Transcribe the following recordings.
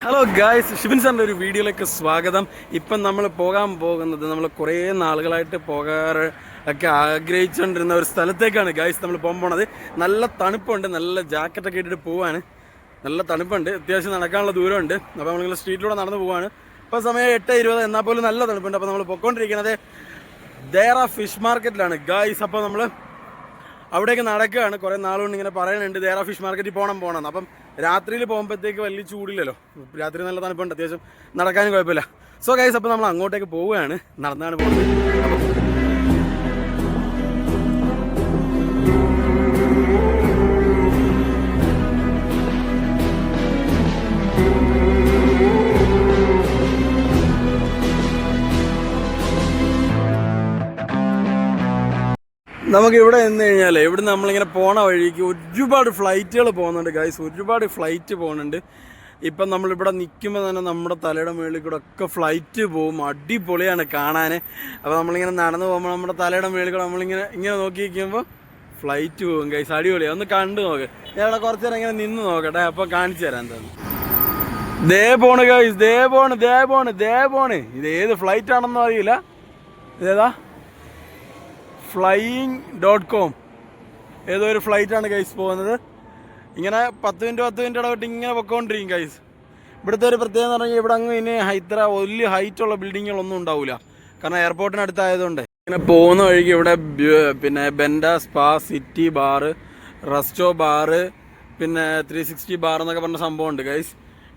Hello guys, Shibin സാറിൻ്റെ ഒരു വീഡിയോയിലേക്ക് സ്വാഗതം. ഇപ്പം നമ്മൾ പോകാൻ പോകുന്നത് നമ്മൾ കുറേ നാളുകളായിട്ട് ഒക്കെ ആഗ്രഹിച്ചുകൊണ്ടിരുന്ന ഒരു സ്ഥലത്തേക്കാണ് ഗായ്സ് നമ്മൾ പോകാൻ പോണത്. നല്ല തണുപ്പുണ്ട്, നല്ല ജാക്കറ്റൊക്കെ ഇട്ടിട്ട് പോവാണ്. നല്ല തണുപ്പുണ്ട്, അത്യാവശ്യം നടക്കാനുള്ള ദൂരമുണ്ട്. അപ്പോൾ നമ്മളിങ്ങനെ സ്ട്രീറ്റിലൂടെ നടന്നു പോവാണ്. ഇപ്പോൾ സമയം 8:20, എന്നാൽ പോലും നല്ല തണുപ്പുണ്ട്. അപ്പോൾ നമ്മൾ പൊയ്ക്കൊണ്ടിരിക്കുന്നത് ദേറ ഫിഷ് മാർക്കറ്റിലാണ് ഗായ്സ്. അപ്പോൾ നമ്മൾ അവിടേക്ക് നടക്കുകയാണ്. കുറേ നാളുകൊണ്ട് ഇങ്ങനെ പറയുന്നുണ്ട് ദേറ ഫിഷ് മാർക്കറ്റിൽ പോകണം. അപ്പം രാത്രിയിൽ പോകുമ്പോഴത്തേക്ക് വലിയ ചൂടില്ലല്ലോ, രാത്രി നല്ല തണുപ്പുണ്ട്, അത്യാവശ്യം നടക്കാനും കുഴപ്പമില്ല. സോ ഗൈസ്, അപ്പോൾ നമ്മൾ അങ്ങോട്ടേക്ക് പോവുകയാണ്, നടന്നാണ് പോകുന്നത്. നമുക്ക് ഇവിടെ നിന്ന് കഴിഞ്ഞാൽ ഇവിടെ നമ്മളിങ്ങനെ പോണ വഴിക്ക് ഒരുപാട് ഫ്ലൈറ്റുകൾ പോകുന്നുണ്ട് ഗൈസ്, ഒരുപാട് ഫ്ലൈറ്റ് പോകുന്നുണ്ട്. ഇപ്പം നമ്മളിവിടെ നിൽക്കുമ്പോൾ തന്നെ നമ്മുടെ തലയുടെ മുകളിൽ കൂടെ ഒക്കെ ഫ്ലൈറ്റ് പോകും, അടിപൊളിയാണ് കാണാൻ. അപ്പോൾ നമ്മളിങ്ങനെ നടന്നു പോകുമ്പോൾ നമ്മുടെ തലയുടെ മുകളിൽ കൂടെ ഇങ്ങനെ നോക്കി നിൽക്കുമ്പോൾ ഫ്ലൈറ്റ് പോകും ഗൈസ്, അടിപൊളിയാണ്. ഒന്ന് കണ്ടു നോക്ക്. ഞാൻ ഇവിടെ കുറച്ച് നേരം ഇങ്ങനെ നിന്ന് നോക്കട്ടെ, അപ്പോൾ കാണിച്ചു തരാം എന്താണ്. ദേ പോണ് ഗൈസ്, ദേ പോണ്. ഇത് ഏത് ഫ്ലൈറ്റ് ആണെന്നും അറിയില്ല. ഇതേതാ flying.com ഏതോ ഒരു ഫ്ലൈറ്റാണ് ഗൈസ് പോകുന്നത്. ഇങ്ങനെ 10 മിനിറ്റ് ഇടവിട്ട് ഇങ്ങനെ പൊയ്ക്കൊണ്ടിരിക്കും ഗൈസ്. ഇവിടുത്തെ ഒരു പ്രത്യേകത എന്ന് പറഞ്ഞാൽ ഇവിടെ അങ്ങ് ഇനി വലിയ ഹൈറ്റുള്ള ബിൽഡിങ്ങുകളൊന്നും ഉണ്ടാവില്ല, കാരണം എയർപോർട്ടിനടുത്തായതുകൊണ്ട്. ഇങ്ങനെ പോകുന്ന വഴിക്ക് ഇവിടെ പിന്നെ ബെൻഡ spa, city bar, resto bar, പിന്നെ 360 ബാർ എന്നൊക്കെ പറഞ്ഞ സംഭവമുണ്ട് ഗൈസ്.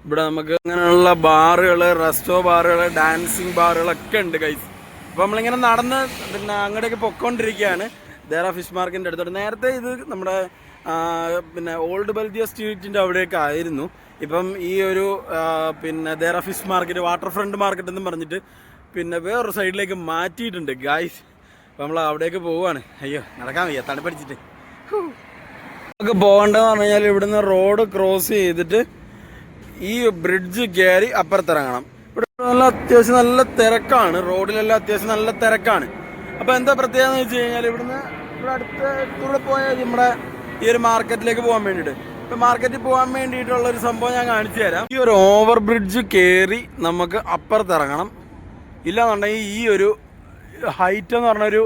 ഇവിടെ നമുക്ക് അങ്ങനെയുള്ള ബാറുകൾ, റെസ്റ്റോ ബാറുകൾ, ഡാൻസിങ് ബാറുകളൊക്കെ ഉണ്ട് ഗൈസ്. അപ്പോൾ നമ്മളിങ്ങനെ നടന്ന് പിന്നെ അങ്ങോട്ടേക്ക് പൊയ്ക്കൊണ്ടിരിക്കുകയാണ് ദേറ ഫിഷ് മാർക്കറ്റിൻ്റെ അടുത്തോട്ട്. നേരത്തെ ഇത് നമ്മുടെ പിന്നെ ഓൾഡ് ബൽദിയ സ്ട്രീറ്റിൻ്റെ അവിടെയൊക്കെ ആയിരുന്നു. ഇപ്പം ഈ ഒരു പിന്നെ Deira fish market, waterfront market എന്നും പറഞ്ഞിട്ട് പിന്നെ വേറൊരു സൈഡിലേക്ക് മാറ്റിയിട്ടുണ്ട് ഗായ്സ്. അപ്പോൾ നമ്മൾ അവിടേക്ക് പോവുകയാണ്. അയ്യോ, നടക്കാൻ വയ്യ, തണുപ്പടിച്ചിട്ട്. നമുക്ക് പോകേണ്ടതെന്ന് പറഞ്ഞു കഴിഞ്ഞാൽ ഇവിടുന്ന് റോഡ് ക്രോസ് ചെയ്തിട്ട് ഈ ബ്രിഡ്ജ് കയറി അപ്പുറത്തിറങ്ങണം. ഇവിടെ അത്യാവശ്യം നല്ല തിരക്കാണ്, റോഡിലെല്ലാം അത്യാവശ്യം നല്ല തിരക്കാണ്. അപ്പോൾ എന്താ പ്രത്യേകത എന്ന് വെച്ച് കഴിഞ്ഞാൽ ഇവിടെ അടുത്തൂടെ പോയാൽ നമ്മുടെ ഈ ഒരു മാർക്കറ്റിലേക്ക് പോകാൻ വേണ്ടിയിട്ട്, ഇപ്പം മാർക്കറ്റിൽ പോകാൻ വേണ്ടിയിട്ടുള്ളൊരു സംഭവം ഞാൻ കാണിച്ചു തരാം. ഈ ഒരു ഓവർ ബ്രിഡ്ജ് കയറി നമുക്ക് അപ്പുറത്തിറങ്ങണം. ഇല്ലാന്നുണ്ടെങ്കിൽ ഈ ഒരു ഹൈറ്റ് എന്ന് പറഞ്ഞൊരു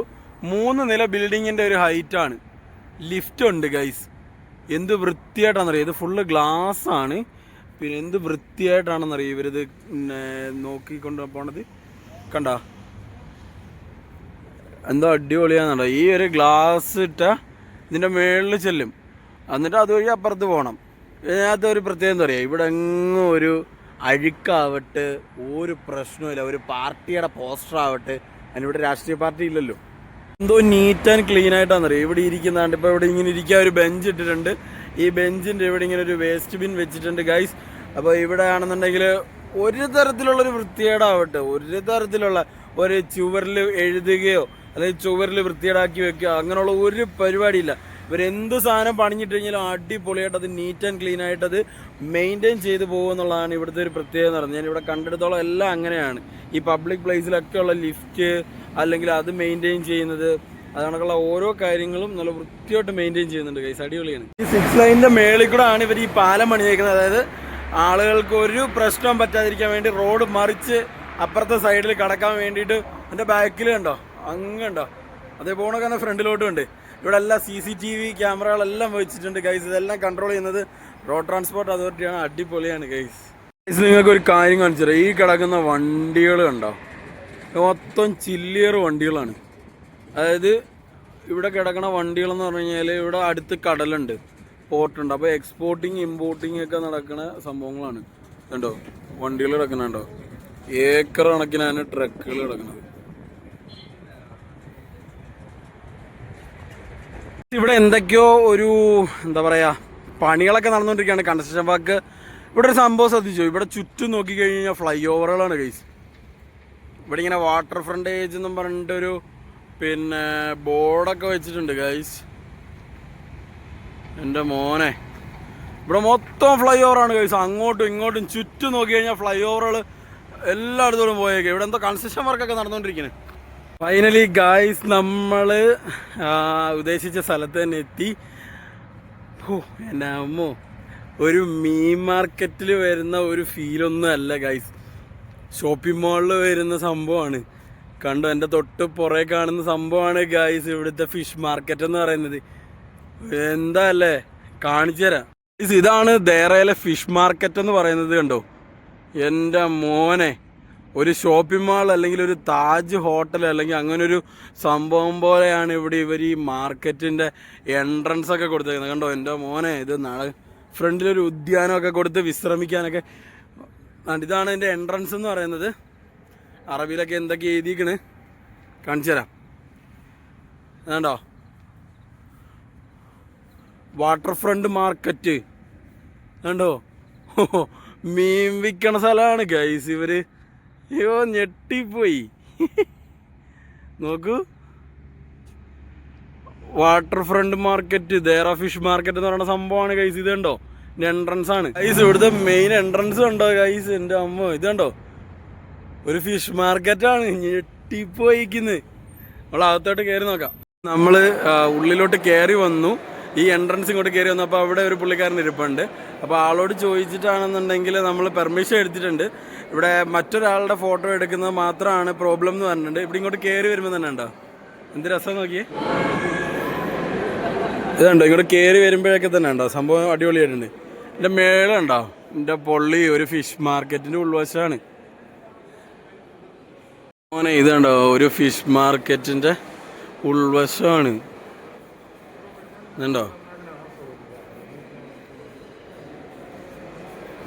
3 നില ബിൽഡിങ്ങിൻ്റെ ഒരു ഹൈറ്റാണ്. ലിഫ്റ്റ് ഉണ്ട് ഗൈസ്. എന്ത് വൃത്തിയായിട്ടാണെന്നറിയാം, ഇത് ഫുള്ള് ഗ്ലാസ് ആണ്. പിന്നെ എന്ത് വൃത്തിയായിട്ടാണെന്നറിയാം ഇവരിത് നോക്കിക്കൊണ്ട് പോണത്. കണ്ട എന്തോ അടിപൊളിയാണെന്നുണ്ടോ. ഈ ഒരു ഗ്ലാസ് ഇട്ട ഇതിൻ്റെ മുകളിൽ ചെല്ലും, എന്നിട്ട് അതുവഴി അപ്പുറത്ത് പോകണം. ഇതിനകത്ത് ഒരു പ്രത്യേകം എന്താ പറയുക, ഇവിടെ എങ്ങും ഒരു അഴുക്കാവട്ടെ ഒരു പ്രശ്നമില്ല. ഒരു പാർട്ടിയുടെ പോസ്റ്റർ ആവട്ടെ, അതിനിവിടെ രാഷ്ട്രീയ പാർട്ടി ഇല്ലല്ലോ. എന്തോ നീറ്റ് ആൻഡ് ക്ലീൻ ആയിട്ടാണെന്നറിയാം ഇവിടെ ഇരിക്കുന്നതാണ്. ഇപ്പോൾ ഇവിടെ ഇങ്ങനെ ഇരിക്കാൻ ഒരു ബെഞ്ച് ഇട്ടിട്ടുണ്ട്. ഈ ബെഞ്ചിൻ്റെ ഇവിടെ ഇങ്ങനെ ഒരു വേസ്റ്റ് ബിൻ വെച്ചിട്ടുണ്ട് ഗൈസ്. അപ്പോൾ ഇവിടെ ആണെന്നുണ്ടെങ്കിൽ ഒരു തരത്തിലുള്ളൊരു വൃത്തികേടാവട്ടെ, ഒരു തരത്തിലുള്ള ഒരു ചുവരിൽ എഴുതുകയോ അല്ലെങ്കിൽ ചുവരിൽ വൃത്തികേടാക്കി വെക്കുക അങ്ങനെയുള്ള ഒരു പരിപാടിയില്ല. ഇവരെന്ത് സാധനം പണിഞ്ഞിട്ട് കഴിഞ്ഞാലും അടിപൊളിയായിട്ട് അത് നീറ്റ് ആൻഡ് ക്ലീൻ ആയിട്ട് അത് മെയിൻറ്റെയിൻ ചെയ്ത് പോകുമെന്നുള്ളതാണ് ഇവിടുത്തെ ഒരു പ്രത്യേകത എന്ന് പറഞ്ഞാൽ. ഞാനിവിടെ കണ്ടെടുത്തോളം എല്ലാം അങ്ങനെയാണ്. ഈ പബ്ലിക് പ്ലേസിലൊക്കെ ഉള്ള ലിഫ്റ്റ് അല്ലെങ്കിൽ അത് മെയിൻറ്റെയിൻ ചെയ്യുന്നത്, അതുകൊണ്ടുള്ള ഓരോ കാര്യങ്ങളും നല്ല വൃത്തിയായിട്ട് മെയിൻറ്റെയിൻ ചെയ്യുന്നുണ്ട് ഗൈസ്, അടിപൊളിയാണ്. ഈ 6 ലൈനിൻ്റെ മേളിൽ കൂടെ ആണ് ഇവർ ഈ പാലം പണിയേക്കുന്നത്. അതായത് ആളുകൾക്ക് ഒരു പ്രശ്നം പറ്റാതിരിക്കാൻ വേണ്ടി റോഡ് മറിച്ച് അപ്പുറത്തെ സൈഡിൽ കടക്കാൻ വേണ്ടിയിട്ട്. എൻ്റെ ബാക്കിൽ കണ്ടോ, അങ്ങുണ്ടോ, അതേപോലെ തന്നെ ഫ്രണ്ടിലോട്ടും ഉണ്ട്. ഇവിടെ എല്ലാം CCTV ക്യാമറകളെല്ലാം വെച്ചിട്ടുണ്ട് ഗൈസ്. ഇതെല്ലാം കൺട്രോൾ ചെയ്യുന്നത് റോഡ് ട്രാൻസ്പോർട്ട് അതോറിറ്റിയാണ്. അടിപൊളിയാണ് ഗൈസ്. ഗൈസ്, നിങ്ങൾക്ക് ഒരു കാര്യം കാണിച്ചു തരാം. ഈ കിടക്കുന്ന വണ്ടികൾ കണ്ടോ, മൊത്തം ചില്ലിയർ വണ്ടികളാണ്. അതായത് ഇവിടെ കിടക്കുന്ന വണ്ടികളെന്ന് പറഞ്ഞു കഴിഞ്ഞാൽ ഇവിടെ അടുത്ത് കടലുണ്ട്, പോർട്ടുണ്ട്. അപ്പോൾ എക്സ്പോർട്ടിങ് ഇമ്പോർട്ടിങ് ഒക്കെ നടക്കുന്ന സംഭവങ്ങളാണ്. കണ്ടോ വണ്ടികൾ കിടക്കുന്നുണ്ടോ, ഏക്കർ കണക്കിനാണ് ട്രക്കുകൾ കിടക്കുന്നത്. ഇവിടെ എന്തൊക്കെയോ ഒരു എന്താ പറയുക പണികളൊക്കെ നടന്നുകൊണ്ടിരിക്കുകയാണ്, കൺസ്ട്രക്ഷൻ വർക്ക്. ഇവിടെ ഒരു സംഭവം ശ്രദ്ധിച്ചോ, ഇവിടെ ചുറ്റും നോക്കിക്കഴിഞ്ഞാൽ ഫ്ലൈ ഓവറുകളാണ് ഗൈസ്. ഇവിടെ ഇങ്ങനെ വാട്ടർ ഫ്രണ്ടേജ് എന്നും പറഞ്ഞിട്ടൊരു പിന്നെ ബോർഡൊക്കെ വെച്ചിട്ടുണ്ട് ഗൈസ്. എൻ്റെ മോനെ, ഇവിടെ മൊത്തം ഫ്ലൈ ഓവറാണ് ഗൈസ്. അങ്ങോട്ടും ഇങ്ങോട്ടും ചുറ്റും നോക്കി കഴിഞ്ഞാൽ ഫ്ലൈ ഓവറുകൾ എല്ലായിടത്തോടും പോയേക്കാം. ഇവിടെ എന്തോ കൺസ്ട്രക്ഷൻ വർക്കൊക്കെ നടന്നുകൊണ്ടിരിക്കുന്നത്. ഫൈനലി ഗൈസ്, നമ്മൾ ഉദ്ദേശിച്ച സ്ഥലത്ത് തന്നെ എത്തി. എൻ്റെ അമ്മോ, ഒരു മീൻ മാർക്കറ്റിൽ വരുന്ന ഒരു ഫീലൊന്നും അല്ല ഗൈസ്. ഷോപ്പിംഗ് മാളിൽ വരുന്ന സംഭവമാണ്. കണ്ടോ, എൻ്റെ തൊട്ട് പുറകെ കാണുന്ന സംഭവമാണ് ഗൈസ് ഇവിടുത്തെ ഫിഷ് മാർക്കറ്റ് എന്ന് പറയുന്നത്. എന്താ അല്ലേ, കാണിച്ചു തരാം. ഇതാണ് ദേറയിലെ ഫിഷ് മാർക്കറ്റ് എന്ന് പറയുന്നത്. കണ്ടോ എൻ്റെ മോനെ, ഒരു ഷോപ്പിംഗ് മാൾ അല്ലെങ്കിൽ ഒരു താജ് ഹോട്ടൽ അല്ലെങ്കിൽ അങ്ങനെ ഒരു സംഭവം പോലെയാണ് ഇവിടെ ഇവർ ഈ മാർക്കറ്റിൻ്റെ എൻട്രൻസ് ഒക്കെ കൊടുത്തേക്കുന്നത്. കണ്ടോ എൻ്റെ മോനെ, ഇത് നാളെ ഫ്രണ്ടിലൊരു ഉദ്യാനമൊക്കെ കൊടുത്ത് വിശ്രമിക്കാനൊക്കെ. ഇതാണ് എൻ്റെ എൻട്രൻസ് എന്ന് പറയുന്നത്. അറബിയിലൊക്കെ എന്തൊക്കെ എഴുതിക്കണ് കാണിച്ചു തരാം. അതുണ്ടോ, വാട്ടർ ഫ്രണ്ട് മാർക്കറ്റ് കണ്ടോ. മീൻ വിൽക്കണ സ്ഥലമാണ് ഗൈസ് ഇവര്. അയ്യോ ഞെട്ടിപ്പോയി. നോക്കൂ, waterfront market, Deira fish market എന്ന് പറയുന്ന സംഭവമാണ് ഗൈസ്. ഇത് കണ്ടോ, എൻട്രൻസ് ആണ് ഗൈസ്. ഇവിടുത്തെ മെയിൻ എൻട്രൻസ് കണ്ടോ ഗൈസ്, എൻ്റെ അമ്മ. ഇത് കണ്ടോ, ഒരു ഫിഷ് മാർക്കറ്റാണ്. ഞെട്ടിപ്പോയിക്കുന്നത്. നമ്മൾ അകത്തോട്ട് കയറി നോക്കാം. നമ്മൾ ഉള്ളിലോട്ട് കയറി വന്നു. ഈ എൻട്രൻസ് ഇങ്ങോട്ട് കയറി വന്നു. അപ്പോൾ അവിടെ ഒരു പുള്ളിക്കാരൻ ഇരിപ്പുണ്ട്. അപ്പോൾ ആളോട് ചോദിച്ചിട്ടാണെന്നുണ്ടെങ്കിൽ നമ്മൾ പെർമിഷൻ എടുത്തിട്ടുണ്ട്. ഇവിടെ മറ്റൊരാളുടെ ഫോട്ടോ എടുക്കുന്നത് മാത്രമാണ് പ്രോബ്ലം എന്ന് പറഞ്ഞിട്ടുണ്ട്. ഇവിടെ ഇങ്ങോട്ട് കയറി വരുമ്പോൾ തന്നെ ഉണ്ടോ എന്ത് രസം നോക്കിയേ. ഇതുണ്ടോ, ഇങ്ങോട്ട് കയറി വരുമ്പോഴൊക്കെ തന്നെ ഉണ്ടോ സംഭവം അടിപൊളിയായിട്ടുണ്ട്. എൻ്റെ മേളുണ്ടോ, എൻ്റെ പൊള്ളി ഒരു ഫിഷ് മാർക്കറ്റിൻ്റെ ഉൾവശമാണ് മോനെ. ഇതുണ്ടോ, ഒരു ഫിഷ് മാർക്കറ്റിൻ്റെ ഉൾവശമാണ്. ഇതുണ്ടോ,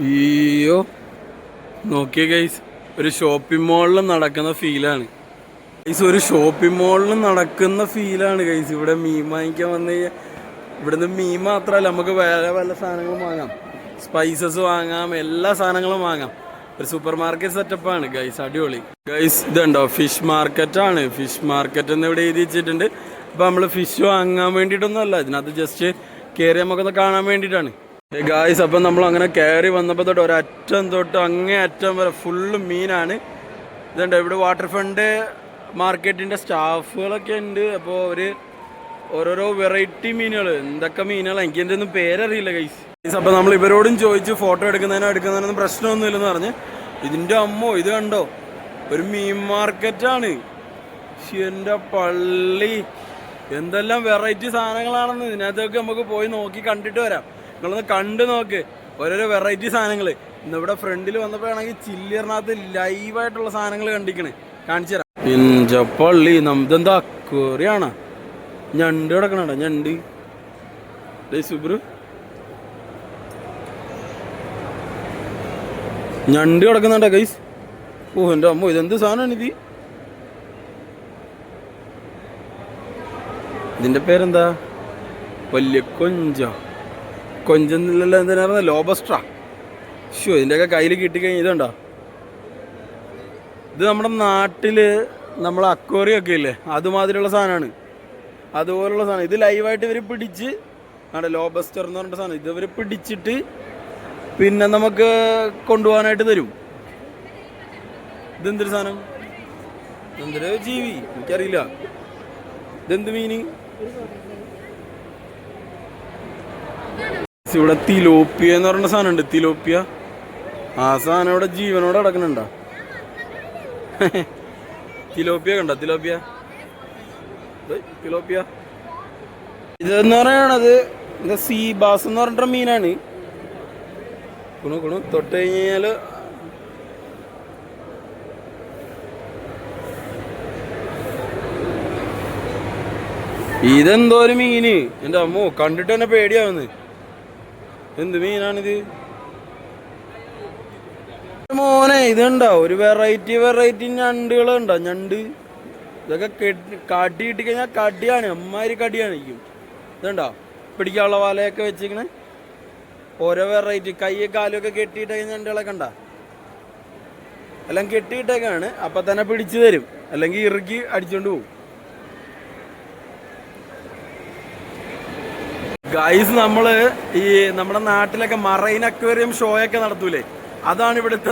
അയ്യോ നോക്കിയേ ഗൈസ്, ഒരു ഷോപ്പിംഗ് മാളിൽ നടക്കുന്ന ഫീലാണ് ഗൈസ്. ഒരു ഷോപ്പിംഗ് മാളിൽ നടക്കുന്ന ഫീലാണ് ഗൈസ്. ഇവിടെ മീൻ വാങ്ങിക്കാൻ വന്നു കഴിഞ്ഞാൽ ഇവിടുന്ന് മീൻ മാത്രമല്ല, നമുക്ക് വേറെ വല്ല സാധനങ്ങളും വാങ്ങാം, സ്പൈസസ് വാങ്ങാം, എല്ലാ സാധനങ്ങളും വാങ്ങാം. ഒരു സൂപ്പർ മാർക്കറ്റ് സെറ്റപ്പാണ് ഗൈസ്, അടിപൊളി ഗൈസ്. ഇതുണ്ടോ, ഫിഷ് മാർക്കറ്റാണ്. ഫിഷ് മാർക്കറ്റ് എന്ന് ഇവിടെ എഴുതി വെച്ചിട്ടുണ്ട്. അപ്പോൾ നമ്മൾ ഫിഷ് വാങ്ങാൻ വേണ്ടിയിട്ടൊന്നും അല്ല, ഇതിനകത്ത് ജസ്റ്റ് കയറി നമുക്കൊന്ന് കാണാൻ വേണ്ടിയിട്ടാണ് ഗായ്സ്. അപ്പം നമ്മൾ അങ്ങനെ കയറി വന്നപ്പോൾ തൊട്ട് ഒരറ്റം തൊട്ട് അങ്ങേ അറ്റം വരെ ഫുള്ള് മീനാണ്. ഇതുണ്ട്, ഇവിടെ വാട്ടർ ഫ്രണ്ട് മാർക്കറ്റിൻ്റെ സ്റ്റാഫുകളൊക്കെ ഉണ്ട്. അപ്പോൾ ഒരു ഓരോരോ വെറൈറ്റി മീനുകൾ, എന്തൊക്കെ മീനുകളാണ് എനിക്ക് എൻ്റെ ഒന്നും പേരറിയില്ല ഗൈസ്. അപ്പോൾ നമ്മൾ ഇവരോടും ചോദിച്ചു ഫോട്ടോ എടുക്കുന്നതിനൊന്നും പ്രശ്നമൊന്നുമില്ലെന്ന് പറഞ്ഞ്. ഇതിൻ്റെ അമ്മോ, ഇത് കണ്ടോ, ഒരു മീൻ മാർക്കറ്റാണ്. എൻ്റെ പള്ളി, എന്തെല്ലാം വെറൈറ്റി സാധനങ്ങളാണെന്ന്. ഇതിനകത്തൊക്കെ നമുക്ക് പോയി നോക്കി കണ്ടിട്ട് വരാം. നിങ്ങളൊന്ന് കണ്ടു നോക്ക് ഓരോരോ വെറൈറ്റി സാധനങ്ങൾ. ഇന്നിവിടെ ഫ്രണ്ടിൽ വന്നപ്പോഴാണെങ്കിൽ ചില്ലിയറിനകത്ത് ലൈവായിട്ടുള്ള സാധനങ്ങൾ കണ്ടിക്കണേ, കാണിച്ചു തരാം. എൻ്റെ പള്ളി, ഇതെന്താ അക്വേറിയാണോ? ഞണ്ട് കിടക്കണോ, ഞണ്ട് സൂപ്പർ ഞണ്ട് കിടക്കുന്നുണ്ടോ ഗൈസ്. ഓ എൻ്റെ അമ്മോ, ഇതെന്ത് സാധനമാണ് ഇത്? ഇതിൻ്റെ പേരെന്താ? വലിയ കൊഞ്ചെന്നില്ലല്ലോ, എന്തിനാ ലോബസ്ട്രാ. ഷോ, ഇതിൻ്റെയൊക്കെ കയ്യിൽ കിട്ടിക്കഴിഞ്ഞാൽ ഇതുണ്ടോ, ഇത് നമ്മുടെ നാട്ടിൽ നമ്മൾ അക്വേറിയൊക്കെ ഇല്ലേ, അതുമാതിരിയുള്ള സാധനമാണ്, അതുപോലുള്ള സാധനം. ഇത് ലൈവായിട്ട് ഇവർ പിടിച്ച്, അവിടെ ലോബസ്റ്റർ എന്ന് പറഞ്ഞ സാധനം, ഇത് ഇവർ പിടിച്ചിട്ട് പിന്നെ നമുക്ക് കൊണ്ടുപോകാനായിട്ട് തരും. ഇതെന്തൊരു സാധനം, എന്തൊരു ജീവി എനിക്കറിയില്ല. ഇതെന്ത് മീന്? ഇവിടെ തിലോപ്പിയ എന്ന് പറഞ്ഞ സാധനം ഉണ്ട്, തിലോപ്പിയ. ആ സാധനം ഇവിടെ ജീവനോടെ കിടക്കണുണ്ടോ? തിലോപ്പിയ കണ്ടോ, തിലോപ്പിയ. ഇതെന്ന് പറയണത് സീ ബാസ് എന്ന് പറഞ്ഞിട്ടൊരു മീനാണ്. തൊട്ട് കഴിഞ്ഞാല് ഇതെന്തോ ഒരു മീന്, എൻ്റെ അമ്മോ കണ്ടിട്ട് തന്നെ പേടിയാവുന്നു. എന്ത് മീനാണിത് മോനെ? ഇതുണ്ടോ ഒരു വെറൈറ്റി ഞണ്ടുകളുണ്ടോ, ഞണ്ട്. ഇതൊക്കെ കാട്ടി കിട്ടിക്കഴിഞ്ഞാൽ കടിയാണ്, അമ്മാതിരി കടിയാണിരിക്കും. ഇതുണ്ടോ പിടിക്കാനുള്ള വലയൊക്കെ വെച്ചിങ്ങനെ ഓരോ വെറൈറ്റി. കൈയും കാലുമൊക്കെ കെട്ടിയിട്ടേക്ക് ഞണ്ടുകളൊക്കെ ഉണ്ടോ, എല്ലാം കെട്ടിയിട്ടേക്കാണ്. അപ്പം തന്നെ പിടിച്ചു തരും, അല്ലെങ്കിൽ ഇറുക്കി അടിച്ചോണ്ട് പോകും. ഗൈസ്, നമ്മള് ഈ നമ്മുടെ നാട്ടിലൊക്കെ മറൈൻ അക്വേറിയം ഷോ ഒക്കെ നടത്തൂലേ, അതാണ് ഇവിടുത്തെ.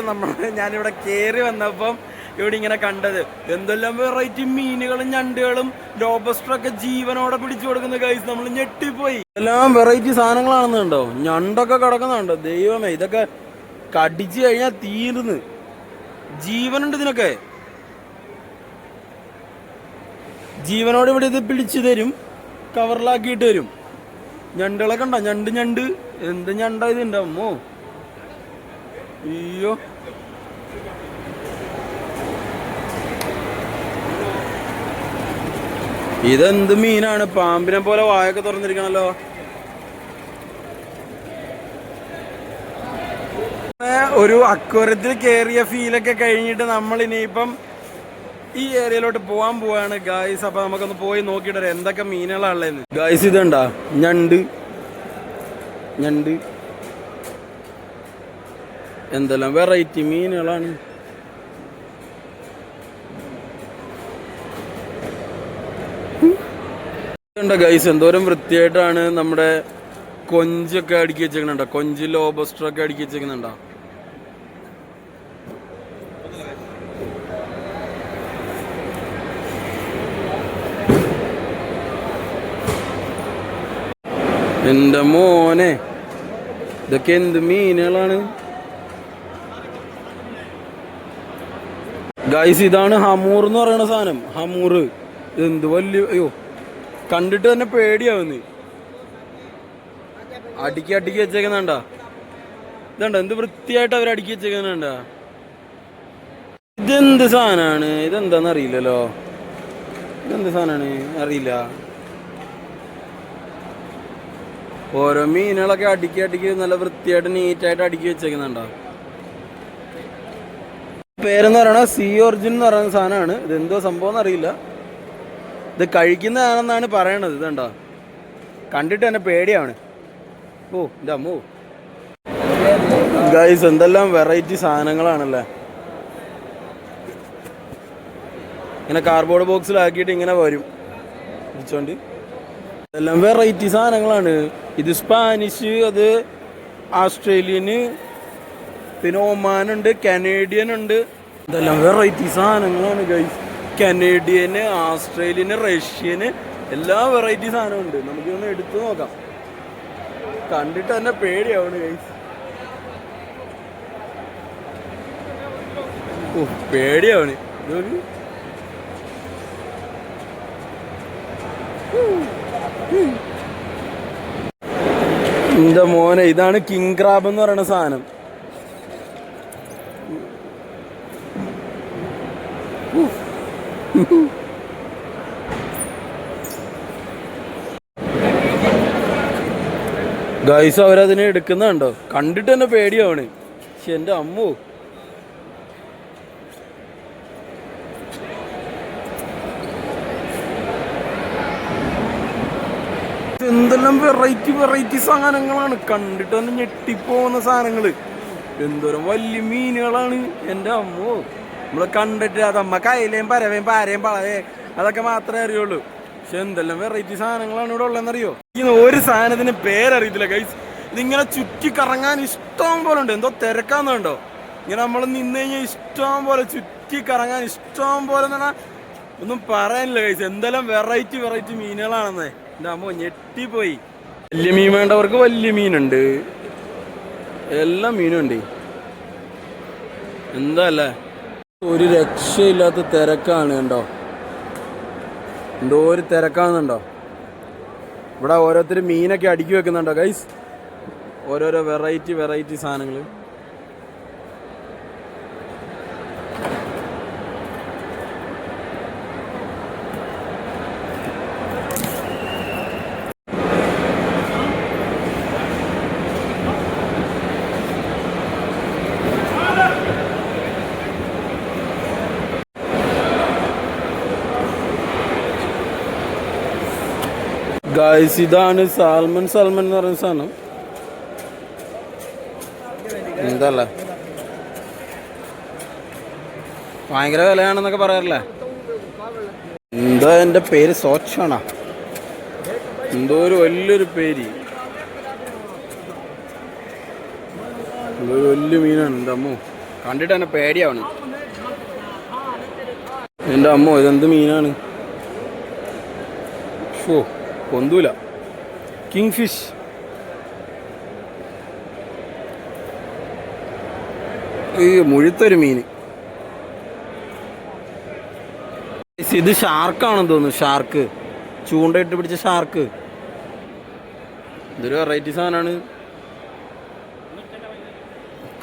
ഞാനിവിടെ കയറി വന്നപ്പം ഇവിടെ ഇങ്ങനെ കണ്ടത്. എന്തെല്ലാം വെറൈറ്റി മീനുകളും ഞണ്ടുകളും ലോബസ്റ്ററൊക്കെ ജീവനോടെ പിടിച്ചു കൊടുക്കുന്ന ഗൈസ്, നമ്മൾ ഞെട്ടിപ്പോയി. എല്ലാം വെറൈറ്റി സാധനങ്ങളാണെന്നുണ്ടോ, ഞണ്ടൊക്കെ കിടക്കുന്നുണ്ടോ, ദൈവമേ. ഇതൊക്കെ കടിച്ചു കഴിഞ്ഞാൽ തീർന്ന്. ജീവനുണ്ട് ഇതിനൊക്കെ, ജീവനോട് ഇവിടെ ഇത് പിടിച്ചു തരും, കവറിലാക്കിയിട്ട് തരും. ഞണ്ടുകളൊക്കെ ഉണ്ടോ, ഞണ്ട് എന്ത് ഞണ്ടാ ഇത് അമ്മോ. അയ്യോ, ഇതെന്ത് മീനാണ്, പാമ്പിനെ പോലെ വായൊക്കെ തുറന്നിരിക്കണല്ലോ. ഒരു അക്വരത്തിൽ കയറിയ ഫീലൊക്കെ കഴിഞ്ഞിട്ട് നമ്മൾ ഇനിയിപ്പം ഈ ഏരിയയിലോട്ട് പോകാൻ പോവാണ് ഗായ്സ്. അപ്പൊ നമുക്കൊന്ന് പോയി നോക്കിയിട്ട് വരാം എന്തൊക്കെ മീനുകളാണുള്ളതെന്ന്. ഗായ്സ് ഇതുണ്ടാ ഞണ്ട്, എന്തെല്ലാം വെറൈറ്റി മീനുകളാണ്. ഗൈസ് എന്തോരം വൃത്തിയായിട്ടാണ് നമ്മുടെ കൊഞ്ചൊക്കെ അടുക്കി വെച്ചേക്കുന്നുണ്ടോ, കൊഞ്ച് ലോബസ്റ്ററൊക്കെ അടുക്കി വെച്ചേക്കുന്നുണ്ടോ. എന്റെ മോനെ, ഇതൊക്കെ എന്ത് മീനുകളാണ് ഗൈസ്. ഇതാണ് ഹമൂർ എന്ന് പറയുന്ന സാധനം, ഹമൂർ. എന്ത് വലിയ, അയ്യോ കണ്ടിട്ട് തന്നെ പേടിയാവുന്നു. അടുക്കി വെച്ചേക്കുന്നുണ്ടാ, ഇതുണ്ട എന്ത് വൃത്തിയായിട്ട് അവർ അടുക്കി വെച്ചേക്കുന്നുണ്ടാ. ഇതെന്ത് സാധനമാണ്, ഇതെന്താന്ന് അറിയില്ലല്ലോ, ഇതെന്ത് സാധനമാണ് അറിയില്ല. ഓരോ മീനുകളൊക്കെ അടുക്കി നല്ല വൃത്തിയായിട്ട് നീറ്റായിട്ട് അടുക്കി വെച്ചേക്കുന്നുണ്ടോ. പേരെന്ന് പറയണ സീ ഓർജിൻ എന്ന് പറയുന്ന സാധനമാണ്. ഇതെന്തോ സംഭവം എന്നറിയില്ല, ഇത് കഴിക്കുന്നതാണെന്നാണ് പറയണത്. ഇതുണ്ടോ, കണ്ടിട്ട് തന്നെ പേടിയാണ്. ഓ എൻ്റെ അമ്മോ ഗൈസ്, എന്തെല്ലാം വെറൈറ്റി സാധനങ്ങളാണല്ലേ. ഇങ്ങനെ കാർഡ്ബോർഡ് ബോക്സിലാക്കിയിട്ട് ഇങ്ങനെ വരും പിടിച്ചോണ്ട്. എല്ലാം വെറൈറ്റി സാധനങ്ങളാണ്. ഇത് സ്പാനിഷ്, അത് ആസ്ട്രേലിയന്, പിന്നെ ഒമാനുണ്ട്, കനേഡിയൻ ഉണ്ട്. ഇതെല്ലാം വെറൈറ്റി സാധനങ്ങളാണ് ഗൈസ്. കനേഡിയന്, ആസ്ട്രേലിയന്, റഷ്യന്, എല്ലാ വെറൈറ്റി സാധനമുണ്ട്. നമുക്കൊന്ന് എടുത്തു നോക്കാം. കണ്ടിട്ട് തന്നെ പേടിയാവണ് ഗൈസ്. ഓ പേടിയാവണ്. ഇതൊരു എന്റെ മോനെ, ഇതാണ് കിങ് ക്രാബ് എന്ന് പറയുന്ന സാധനം. ഗൈസ് അവരതിനെ എടുക്കുന്നുണ്ടോ, കണ്ടിട്ട് തന്നെ പേടിയാവണ്. പക്ഷെ എൻ്റെ അമ്മോ, എന്തെല്ലാം വെറൈറ്റി സാധനങ്ങളാണ്. കണ്ടിട്ട് തന്നെ ഞെട്ടിപ്പോകുന്ന സാധനങ്ങള്. എന്തോരം വലിയ മീനുകളാണ് എൻ്റെ അമ്മോ. നമ്മള് കണ്ടിട്ട് അതമ്മ കയ്യിലേയും പരവേയും പാരയും പളവേ അതൊക്കെ മാത്രമേ അറിയുള്ളൂ. പക്ഷെ എന്തെല്ലാം വെറൈറ്റി സാധനങ്ങളാണ് ഇവിടെ ഉള്ളതെന്നറിയോ. ഈ ഒരു സാധനത്തിന് പേരറിയത്തില്ല ഗൈസ്. ഇതിങ്ങനെ ചുറ്റി കറങ്ങാൻ ഇഷ്ടം പോലെ ഉണ്ട്. എന്തോ തിരക്കാന്നുണ്ടോ, ഇങ്ങനെ നമ്മൾ നിന്ന് കഴിഞ്ഞാൽ ഇഷ്ടം പോലെ ചുറ്റി കറങ്ങാൻ ഇഷ്ടം പോലെ എന്ന് പറഞ്ഞാൽ ഒന്നും പറയാനില്ല ഗൈസ്. എന്തെല്ലാം വെറൈറ്റി മീനുകളാണെന്നേ. എൻ്റെ അമ്മോ ഞെട്ടിപ്പോയി. വലിയ മീൻ വേണ്ടവർക്ക് വലിയ മീനുണ്ട്, എല്ലാ മീനും ഉണ്ട്. എന്താ അല്ലേ, ഒരു രക്ഷയില്ലാത്ത തിരക്കാണ്. കണ്ടോ എന്തോ ഒരു തിരക്കാണെന്നുണ്ടോ. ഇവിടെ ഓരോരുത്തർ മീനൊക്കെ അടുക്കി വെക്കുന്നുണ്ടോ ഗൈസ്, ഓരോരോ വെറൈറ്റി സാധനങ്ങൾ. ഗൈസ് ഇതാണ് സാൽമൺ എന്ന് പറയുന്ന സാധനം. എന്തല്ല ഭയങ്കര വിലയാണെന്നൊക്കെ പറയാറില്ലേ. എന്താ എൻ്റെ പേര് സോച്ചാണോ, എന്തോ ഒരു വലിയൊരു പേര്, എന്തോ ഒരു വലിയ മീനാണ്. എൻ്റെ അമ്മോ കണ്ടിട്ട് തന്നെ പേടിയാവണം. എൻ്റെ അമ്മോ ഇതെന്ത് മീനാണ്? ഷോ പൊന്തൂല. King fish. ഈ മുഴുത്തൊരു മീൻ. ഇത് ഷാർക്കാണെന്ന് തോന്നുന്നു. ഷാർക്ക്, ചൂണ്ടയിട്ട് പിടിച്ച ഷാർക്ക്. ഇതൊരു വെറൈറ്റി സാധനമാണ്.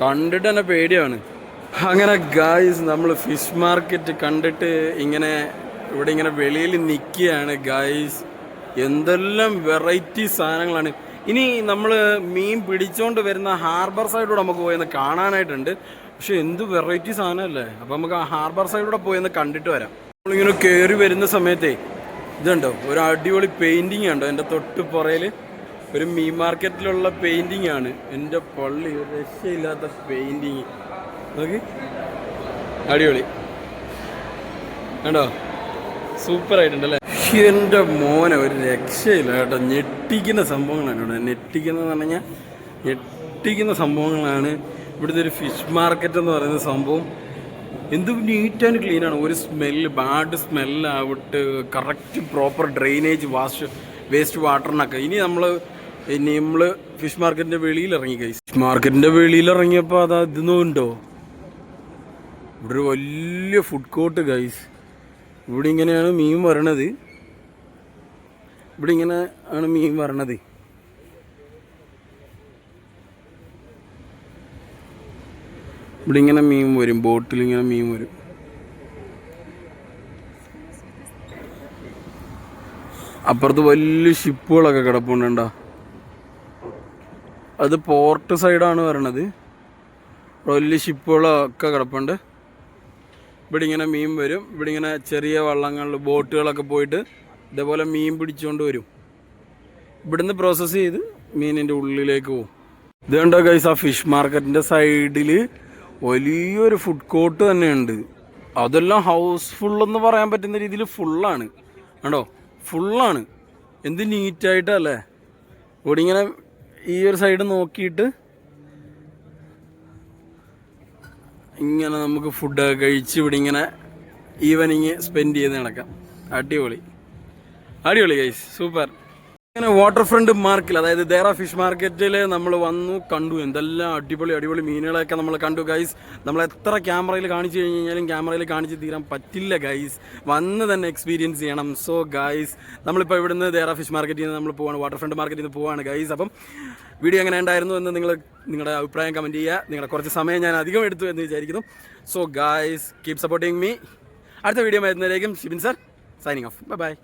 കണ്ടിട്ട് തന്നെ പേടിയാണ്. അങ്ങനെ ഗായ്സ് നമ്മൾ ഫിഷ് മാർക്കറ്റ് കണ്ടിട്ട് ഇങ്ങനെ ഇവിടെ ഇങ്ങനെ വെളിയിൽ നിൽക്കുകയാണ് ഗായ്സ്. എന്തെല്ലാം വെറൈറ്റി സാധനങ്ങളാണ്. ഇനി നമ്മൾ മീൻ പിടിച്ചോണ്ട് വരുന്ന ഹാർബർ സൈഡിലൂടെ നമുക്ക് പോയെന്ന് കാണാനായിട്ടുണ്ട്. പക്ഷെ എന്ത് വെറൈറ്റി സാധനമല്ലേ. അപ്പം നമുക്ക് ആ ഹാർബർ സൈഡിലൂടെ പോയെന്ന് കണ്ടിട്ട് വരാം. നമ്മളിങ്ങനെ കയറി വരുന്ന സമയത്തേ ഇതുണ്ടോ ഒരു അടിപൊളി പെയിൻറ്റിങ് ഉണ്ടോ എൻ്റെ തൊട്ട് പുറയിൽ. ഒരു മീൻ മാർക്കറ്റിലുള്ള പെയിൻറ്റിങ് ആണ്. എൻ്റെ പള്ളി ഒരു രക്ഷയില്ലാത്ത പെയിൻറ്റിങ് നോക്കി. അടിപൊളി കണ്ടോ, സൂപ്പറായിട്ടുണ്ടല്ലേ. എൻ്റെ മോനെ ഒരു രക്ഷയില്ല കേട്ടോ. ഞെട്ടിക്കുന്ന സംഭവങ്ങളാണ് ഇവിടെ. ഞെട്ടിക്കുന്നതെന്ന് പറഞ്ഞു കഴിഞ്ഞാൽ ഞെട്ടിക്കുന്ന സംഭവങ്ങളാണ് ഇവിടുത്തെ ഒരു ഫിഷ് മാർക്കറ്റ് എന്ന് പറയുന്ന സംഭവം. എന്ത് നീറ്റ് ആൻഡ് ക്ലീനാണ്. ഒരു സ്മെല്ല്, ബാഡ് സ്മെല്ലാവിട്ട് കറക്റ്റ് പ്രോപ്പർ ഡ്രെയിനേജ്, വേസ്റ്റ് വാട്ടറിനൊക്കെ. ഇനി നമ്മൾ ഫിഷ് മാർക്കറ്റിൻ്റെ വെളിയിൽ ഇറങ്ങി ഗൈസ്. ഫിഷ് മാർക്കറ്റിൻ്റെ വെളിയിൽ ഇറങ്ങിയപ്പോൾ അത് ഇതൊന്നും ഉണ്ടോ, ഇവിടെ ഒരു വലിയ ഫുഡ് കോർട്ട് ഗൈസ്. ഇവിടെ ഇങ്ങനെയാണ് മീൻ വരണത്. ഇവിടെ ഇങ്ങനെ ആണ് മീൻ വരണത്. ഇവിടെ ഇങ്ങനെ മീൻ വരും, ബോട്ടിൽ ഇങ്ങനെ മീൻ വരും. അപ്പുറത്ത് വലിയ ഷിപ്പുകളൊക്കെ കിടപ്പുണ്ടോ. അത് പോർട്ട് സൈഡാണ് വരണത്. വലിയ ഷിപ്പുകളൊക്കെ കിടപ്പുണ്ട്. ഇവിടെ ഇങ്ങനെ മീൻ വരും. ഇവിടെ ഇങ്ങനെ ചെറിയ വള്ളങ്ങളിൽ ബോട്ടുകളൊക്കെ പോയിട്ട് ഇതേപോലെ മീൻ പിടിച്ചുകൊണ്ട് വരും. ഇവിടുന്ന് പ്രോസസ്സ് ചെയ്ത് മീനിൻ്റെ ഉള്ളിലേക്ക് പോകും. ഇത് കണ്ടോ ഗൈസ്, ആ ഫിഷ് മാർക്കറ്റിൻ്റെ സൈഡിൽ വലിയൊരു ഫുഡ് കോർട്ട് തന്നെയുണ്ട്. അതെല്ലാം ഹൗസ്ഫുള്ളെന്ന് പറയാൻ പറ്റുന്ന രീതിയിൽ ഫുള്ളാണ് കണ്ടോ, ഫുള്ളാണ്. എന്ത് നീറ്റായിട്ടല്ലേ. ഇവിടെ ഇങ്ങനെ ഈ ഒരു സൈഡ് നോക്കിയിട്ട് ഇങ്ങനെ നമുക്ക് ഫുഡൊക്കെ കഴിച്ച് ഇവിടെ ഇങ്ങനെ ഈവനിങ് സ്പെൻഡ് ചെയ്ത് നടക്കാം. അടിപൊളി അടിപൊളി ഗൈസ്, സൂപ്പർ. ഇങ്ങനെ വാട്ടർ ഫ്രണ്ട് മാർക്കിൽ, അതായത് ദേറ ഫിഷ് മാർക്കറ്റിൽ നമ്മൾ വന്നു കണ്ടു. എന്തെല്ലാം അടിപൊളി അടിപൊളി മീനുകളൊക്കെ നമ്മൾ കണ്ടു ഗൈസ്. നമ്മൾ എത്ര ക്യാമറയിൽ കാണിച്ചു കഴിഞ്ഞ് കഴിഞ്ഞാലും ക്യാമറയിൽ കാണിച്ച് തീരാൻ പറ്റില്ല ഗൈസ്. വന്ന് തന്നെ എക്സ്പീരിയൻസ് ചെയ്യണം. സോ ഗൈസ് നമ്മളിപ്പോൾ ഇവിടുന്ന് ദേറ ഫിഷ് മാർക്കറ്റിൽ നിന്ന് നമ്മൾ പോവാണ്, വാട്ടർ ഫ്രണ്ട് മാർക്കറ്റിൽ നിന്ന് പോവാണ് ഗൈസ്. അപ്പം വീഡിയോ എങ്ങനെ ഉണ്ടായിരുന്നു എന്ന് നിങ്ങളുടെ അഭിപ്രായം കമൻറ്റ് ചെയ്യുക. നിങ്ങളുടെ കുറച്ച് സമയം ഞാൻ അധികം എടുത്തു എന്ന് വിചാരിക്കുന്നു. So guys keep supporting me. അടുത്ത വീഡിയോ വരുന്നതിലേക്കും Shibin sir signing off. Bye by.